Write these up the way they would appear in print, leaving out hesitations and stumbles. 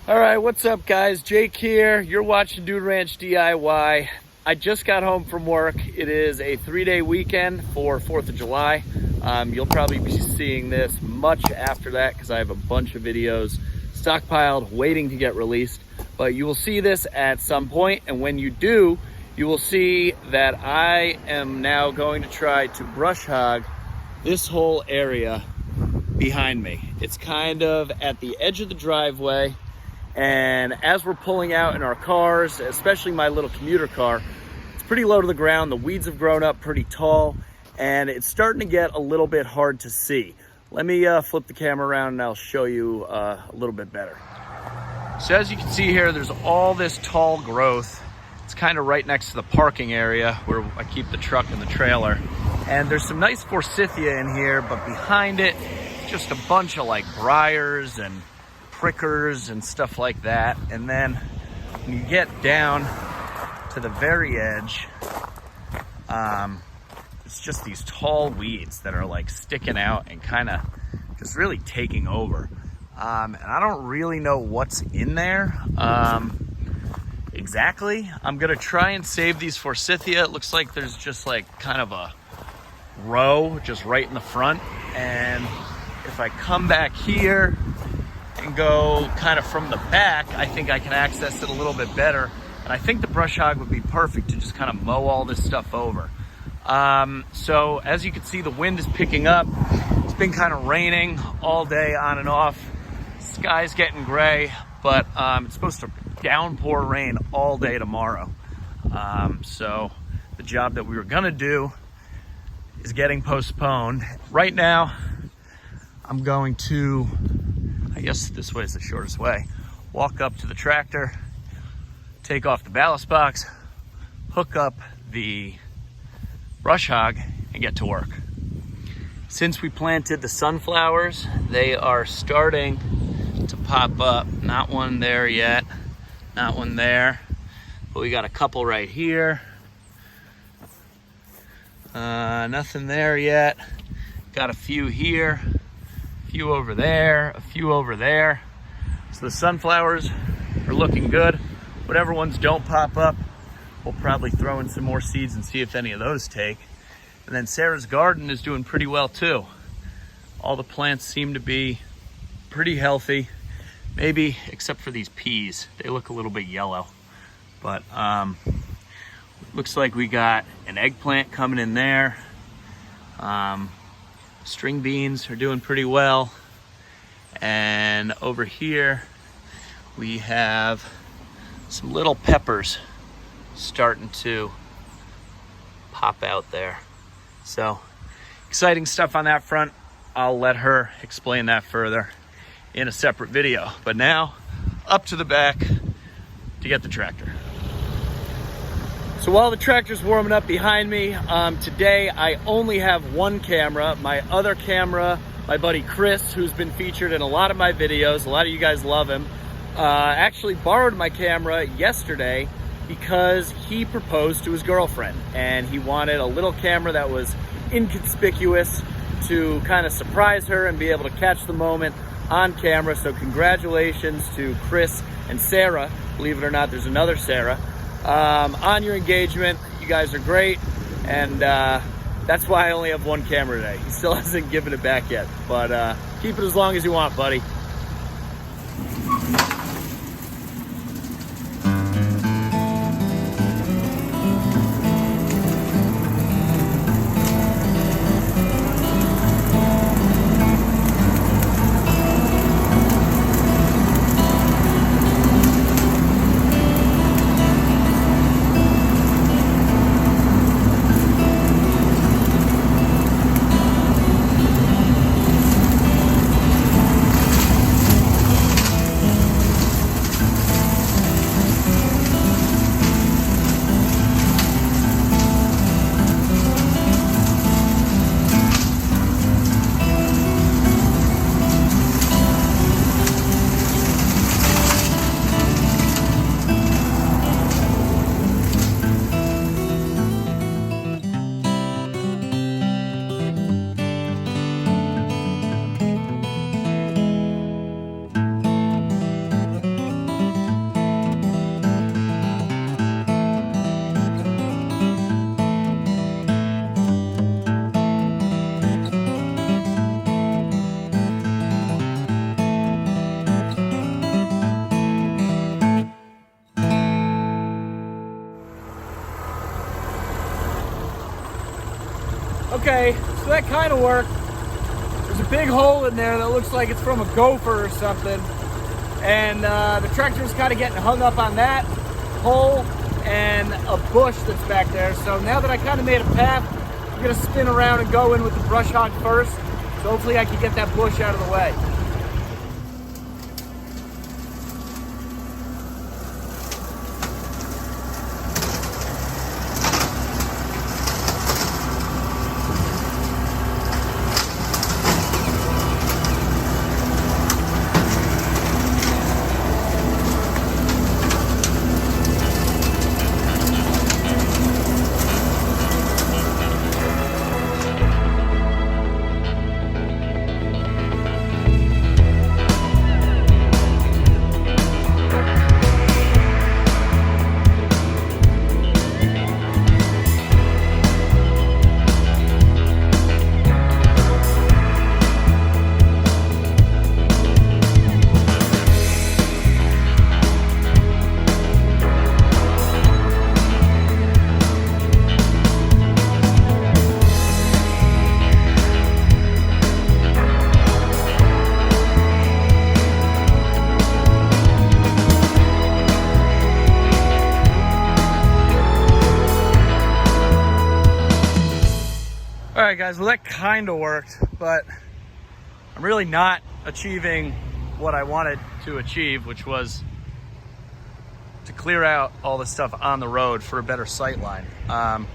All right, what's up guys? Jake here. You're watching Dude Ranch DIY. I just got home from work. It is a 3-day weekend for 4th of July. You'll probably be seeing this much after that because I have a bunch of videos stockpiled waiting to get released. But you will see this at some point, and when you do, you will see that I am now going to try to brush hog this whole area behind me. It's kind of at the edge of the driveway. And as we're pulling out in our cars, especially my little commuter car, it's pretty low to the ground. The weeds have grown up pretty tall, and it's starting to get a little bit hard to see. Let me flip the camera around and I'll show you a little bit better. So as you can see here, there's all this tall growth. It's kind of right next to the parking area where I keep the truck and the trailer. And there's some nice forsythia in here, but behind it, just a bunch of like briars and prickers and stuff like that. And then when you get down to the very edge, it's just these tall weeds that are like sticking out and kind of just really taking over. And I don't really know what's in there exactly. I'm gonna try and save these forsythia. It looks like there's just like kind of a row just right in the front. And if I come back here and go kind of from the back, I think I can access it a little bit better. And I think the brush hog would be perfect to just kind of mow all this stuff over. So as you can see, the wind is picking up. It's been kind of raining all day on and off. Sky's getting gray, but it's supposed to downpour rain all day tomorrow. So the job that we were gonna do is getting postponed. Right now, I'm going to, I guess this way is the shortest way, walk up to the tractor, take off the ballast box, hook up the brush hog, and get to work. Since we planted the sunflowers, they are starting to pop up. Not one there yet, not one there, but we got a couple right here. Nothing there yet. Got a few here, a few over there, a few over there. So the sunflowers are looking good. Whatever ones don't pop up, we'll probably throw in some more seeds and see if any of those take. And then Sarah's garden is doing pretty well too. All the plants seem to be pretty healthy, maybe except for these peas. They look a little bit yellow, but looks like we got an eggplant coming in there. String beans are doing pretty well. And over here, we have some little peppers starting to pop out there. So exciting stuff on that front. I'll let her explain that further in a separate video. But now up to the back to get the tractor. So while the tractor's warming up behind me, today I only have one camera. My other camera, my buddy Chris, who's been featured in a lot of my videos, a lot of you guys love him, actually borrowed my camera yesterday because he proposed to his girlfriend and he wanted a little camera that was inconspicuous to kind of surprise her and be able to catch the moment on camera. So congratulations to Chris and Sarah. Believe it or not, there's another Sarah. On your engagement. You guys are great, and that's why I only have one camera today. He still hasn't given it back yet, but keep it as long as you want, buddy. Okay, so that kind of worked. There's a big hole in there that looks like it's from a gopher or something. And the tractor's kind of getting hung up on that hole and a bush that's back there. So now that I kind of made a path, I'm gonna spin around and go in with the brush hog first. So hopefully I can get that bush out of the way. All right, guys, well, that kind of worked, but I'm really not achieving what I wanted to achieve, which was to clear out all the stuff on the road for a better sight line. I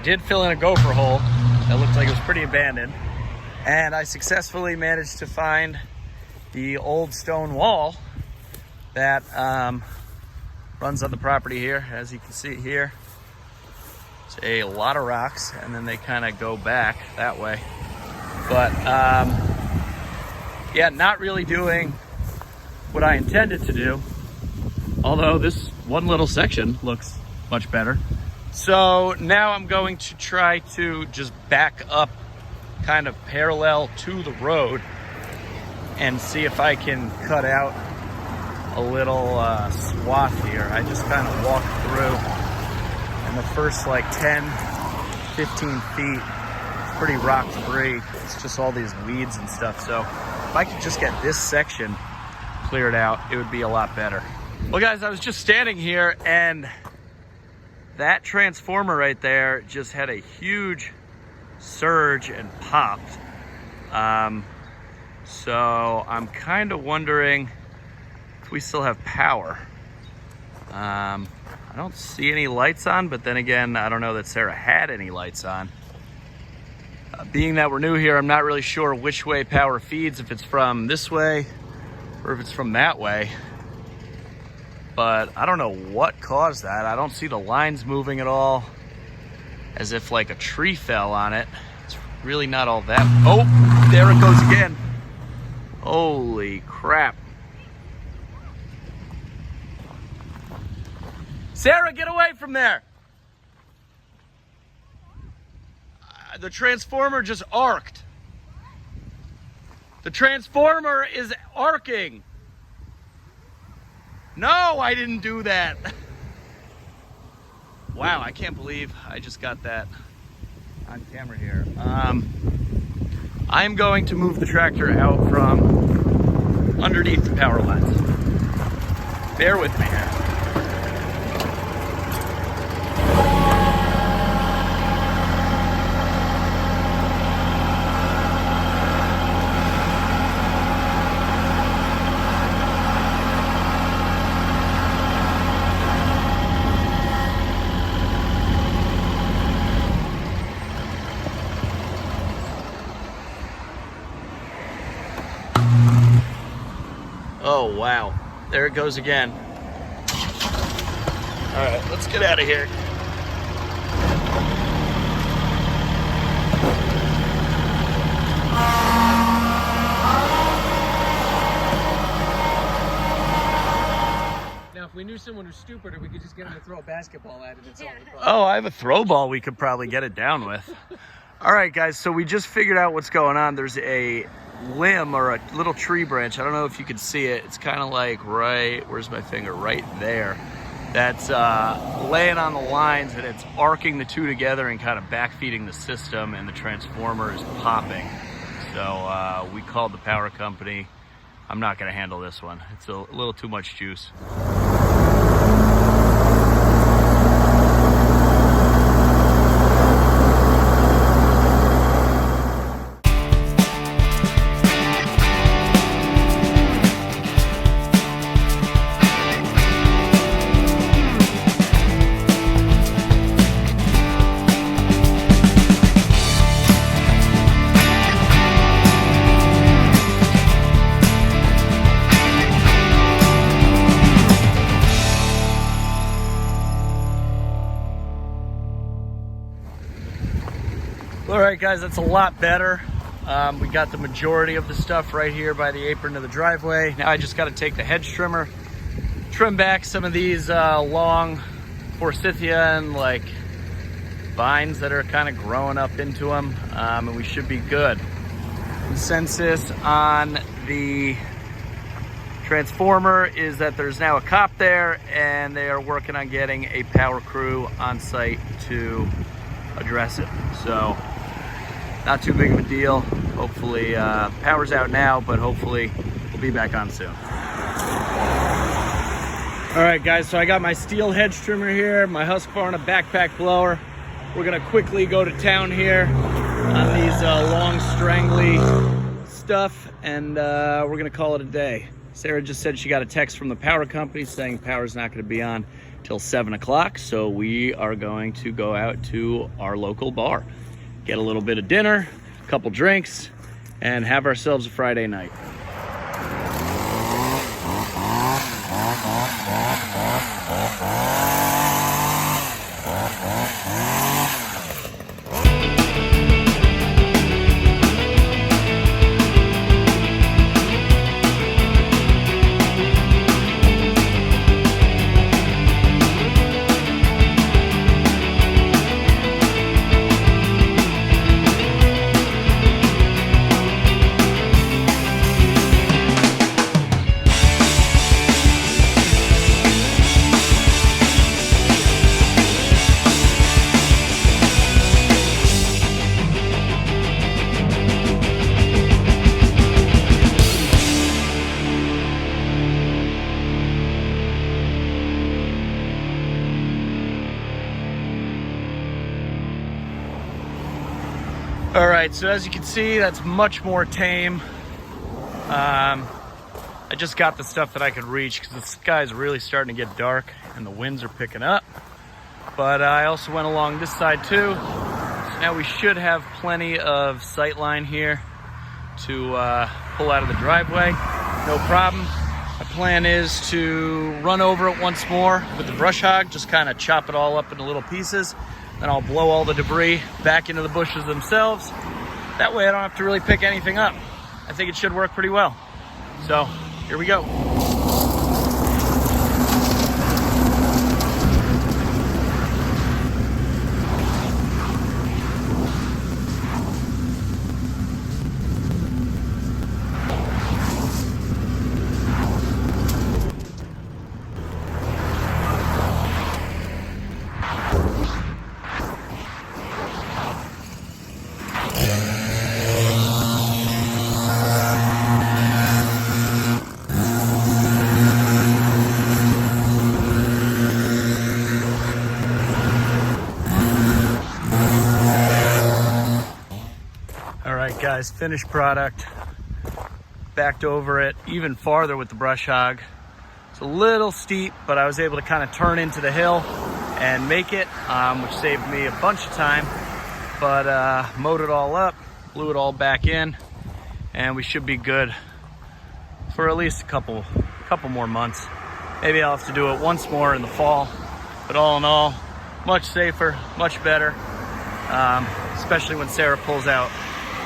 did fill in a gopher hole that looked like it was pretty abandoned, and I successfully managed to find the old stone wall that runs on the property here. As you can see here, it's a lot of rocks, and then they kind of go back that way. But yeah, not really doing what I intended to do, although this one little section looks much better. So now I'm going to try to just back up kind of parallel to the road and see if I can cut out a little swath here. I just kind of walked through, and the first like 10, 15 feet, it's pretty rock free. It's just all these weeds and stuff. So if I could just get this section cleared out, it would be a lot better. Well, guys, I was just standing here, and that transformer right there just had a huge surge and popped. So I'm kind of wondering if we still have power. I don't see any lights on, but then again, I don't know that Sarah had any lights on. Being that we're new here, I'm not really sure which way power feeds, if it's from this way or if it's from that way. But I don't know what caused that. I don't see the lines moving at all, as if like a tree fell on it. It's really not all that. Oh, there it goes again. Holy crap. Sarah, get away from there. The transformer just arced. The transformer is arcing. No, I didn't do that. Wow, I can't believe I just got that on camera here. I'm going to move the tractor out from underneath the power lines. Bear with me here. Oh, wow. There it goes again. All right, let's get out of here. Now, if we knew someone who's stupider, we could just get them to throw a basketball at it and solve the problem. Oh, I have a throw ball we could probably get it down with. All right, guys, so we just figured out what's going on. There's a limb or a little tree branch. I don't know if you can see it. It's kind of like right, where's my finger? Right there. that's laying on the lines, and it's arcing the two together and kind of backfeeding the system, and the transformer is popping. So we called the power company. I'm not going to handle this one. It's a little too much juice. All right, guys, that's a lot better. We got the majority of the stuff right here by the apron of the driveway. Now I just got to take the hedge trimmer, trim back some of these long forsythia and like vines that are kind of growing up into them, and we should be good. Consensus on the transformer is that there's now a cop there, and they are working on getting a power crew on site to address it. So not too big of a deal. Hopefully power's out now, but hopefully we'll be back on soon. All right, guys, so I got my Stihl hedge trimmer here, my Husqvarna backpack blower. We're gonna quickly go to town here on these long strangly stuff, and we're gonna call it a day. Sarah just said she got a text from the power company saying power's not gonna be on till 7 o'clock, so we are going to go out to our local bar, get a little bit of dinner, a couple drinks, and have ourselves a Friday night. All right, so as you can see, that's much more tame. I just got the stuff that I could reach because the sky's really starting to get dark and the winds are picking up. But I also went along this side too. So now we should have plenty of sightline here to pull out of the driveway. No problem. My plan is to run over it once more with the brush hog, just kind of chop it all up into little pieces. Then I'll blow all the debris back into the bushes themselves. That way I don't have to really pick anything up. I think it should work pretty well. So here we go. Guys, finished product. Backed over it even farther with the brush hog. It's a little steep, but I was able to kind of turn into the hill and make it, which saved me a bunch of time. But mowed it all up, blew it all back in, and we should be good for at least a couple more months. Maybe I'll have to do it once more in the fall, but all in all, much safer, much better, especially when Sarah pulls out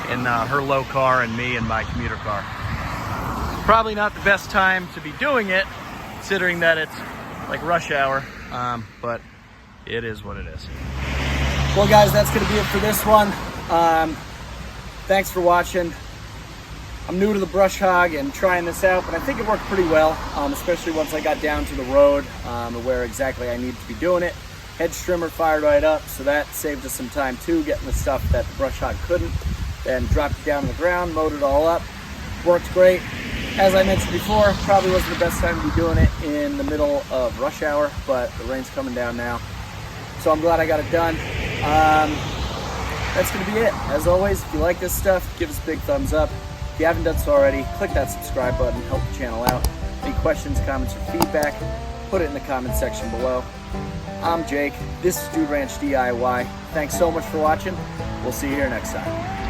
in her low car and me in my commuter car. Probably not the best time to be doing it, considering that it's like rush hour, but it is what it is. Well, guys, that's gonna be it for this one. Thanks for watching. I'm new to the brush hog and trying this out, but I think it worked pretty well, especially once I got down to the road where exactly I needed to be doing it. Hedge trimmer fired right up, so that saved us some time too, getting the stuff that the brush hog couldn't. Then dropped it down on the ground, mowed it all up. Worked great. As I mentioned before, probably wasn't the best time to be doing it in the middle of rush hour, but the rain's coming down now. So I'm glad I got it done. That's gonna be it. As always, if you like this stuff, give us a big thumbs up. If you haven't done so already, click that subscribe button, help the channel out. Any questions, comments, or feedback, put it in the comment section below. I'm Jake, this is Dude Ranch DIY. Thanks so much for watching. We'll see you here next time.